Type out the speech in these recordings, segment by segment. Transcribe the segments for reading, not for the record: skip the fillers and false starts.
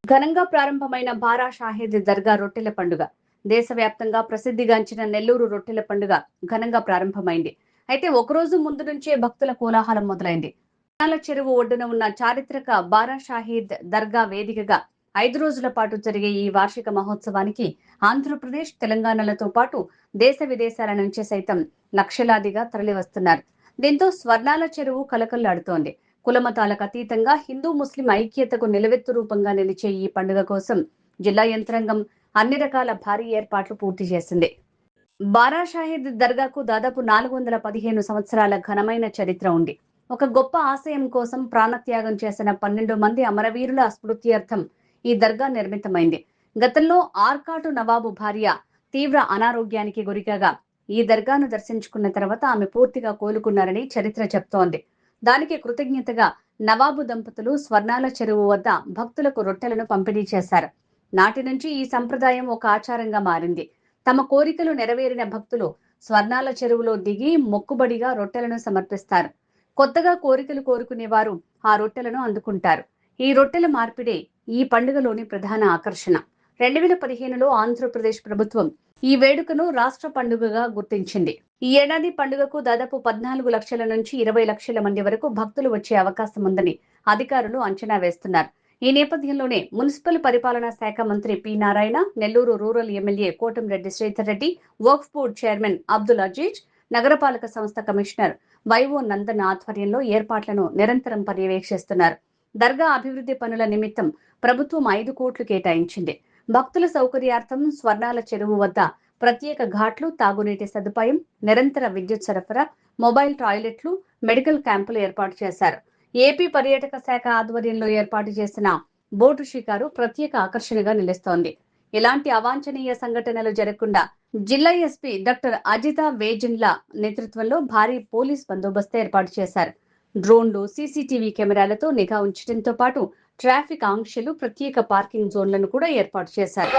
ఘనంగా ప్రారంభమైన బారా షాహీద్ దర్గా రొట్టెల పండుగ దేశవ్యాప్తంగా ప్రసిద్ధిగాంచిన నెల్లూరు రొట్టెల పండుగ ఘనంగా ప్రారంభమైంది. అయితే ఒకరోజు ముందు నుంచే భక్తుల కోలాహలం మొదలైంది. చెరువు ఒడ్డున ఉన్న చారిత్రక బారా షాహీద్ దర్గా వేదికగా 5 రోజుల పాటు జరిగే ఈ వార్షిక మహోత్సవానికి ఆంధ్రప్రదేశ్, తెలంగాణలతో పాటు దేశ విదేశాల నుంచి సైతం లక్షలాదిగా తరలివస్తున్నారు. దీంతో స్వర్ణాల చెరువు కలకల్లాడుతోంది. కులమతాలకు అతీతంగా హిందూ ముస్లిం ఐక్యతకు నిలవెత్తు రూపంగా నిలిచే ఈ పండుగ కోసం జిల్లా యంత్రాంగం అన్ని రకాల భారీ ఏర్పాట్లు పూర్తి చేసింది. బారా షాహీద్ దర్గాకు దాదాపు 415 సంవత్సరాల ఘనమైన చరిత్ర ఉంది. ఒక గొప్ప ఆశయం కోసం ప్రాణత్యాగం చేసిన 12 మంది అమరవీరుల స్మృత్యర్థం ఈ దర్గా నిర్మితమైంది. గతంలో ఆర్కాటు నవాబు భార్య తీవ్ర అనారోగ్యానికి గురికాగా ఈ దర్గాను దర్శించుకున్న తర్వాత ఆమె పూర్తిగా కోలుకున్నారని చరిత్ర చెప్తోంది. దానికి కృతజ్ఞతగా నవాబు దంపతులు స్వర్ణాల చెరువు వద్ద భక్తులకు రొట్టెలను పంపిణీ చేశారు. నాటి నుంచి ఈ సంప్రదాయం ఒక ఆచారంగా మారింది. తమ కోరికలు నెరవేరిన భక్తులు స్వర్ణాల చెరువులో దిగి మొక్కుబడిగా రొట్టెలను సమర్పిస్తారు. కొత్తగా కోరికలు కోరుకునేవారు ఆ రొట్టెలను అందుకుంటారు. ఈ రొట్టెల మార్పిడే ఈ పండుగలోని ప్రధాన ఆకర్షణ. 2015లో ఆంధ్రప్రదేశ్ ప్రభుత్వం ఈ వేడుకను రాష్ట్ర పండుగగా గుర్తించింది. ఈ ఏడాది పండుగకు దాదాపు 14 లక్షల నుంచి 20 లక్షల మంది వరకు భక్తులు వచ్చే అవకాశం ఉందని అధికారులు అంచనా వేస్తున్నారు. ఈ నేపథ్యంలోనే మున్సిపల్ పరిపాలనా శాఖ మంత్రి P Narayana, Nellore rural MLA Kotamreddy Sridhar Reddy, Waqf board chairman Abdul Aziz, నగరపాలక సంస్థ కమిషనర్ వైవో నందన్ ఆధ్వర్యంలో ఏర్పాట్లను నిరంతరం పర్యవేక్షిస్తున్నారు. దర్గా అభివృద్ధి పనుల నిమిత్తం ప్రభుత్వం 5 కోట్లు కేటాయించింది. భక్తుల సౌకర్యార్థం స్వర్ణాల చెరువు వద్ద ప్రత్యేక ఘాట్లు, తాగునీటి సదుపాయం, నిరంతర విద్యుత్ సరఫరా, మొబైల్ టాయిలెట్లు, మెడికల్ క్యాంపులు ఏర్పాటు చేశారు. ఏపీ పర్యాటక శాఖ ఆధ్వర్యంలో ఏర్పాటు చేసిన బోటు షికారు ప్రత్యేక ఆకర్షణగా నిలుస్తోంది. ఇలాంటి అవాంఛనీయ సంఘటనలు జరగకుండా జిల్లా ఎస్పీ డాక్టర్ అజిత వేజన్ల నేతృత్వంలో భారీ పోలీస్ బందోబస్తు ఏర్పాటు చేశారు. డ్రోన్లు, సీసీటీవీ కెమెరాలతో నిఘా ఉంచడంతో పాటు ట్రాఫిక్ ఆంక్షలు, ప్రత్యేక పార్కింగ్ జోన్లను కూడా ఏర్పాటు చేశారు.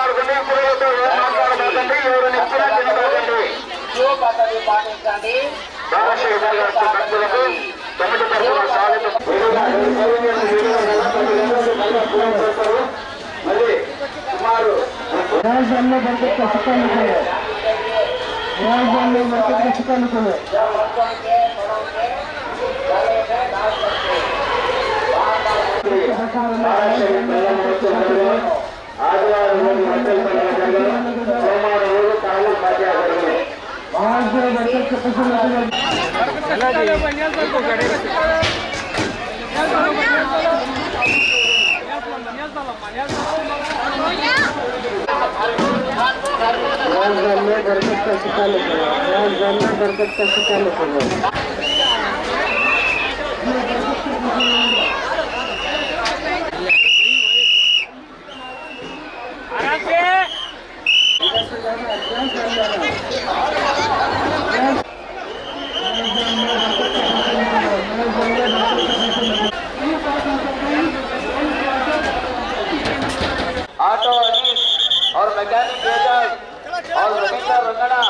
ऑटो अनीस और मैकेनिक और रविंद्र रंगड़ा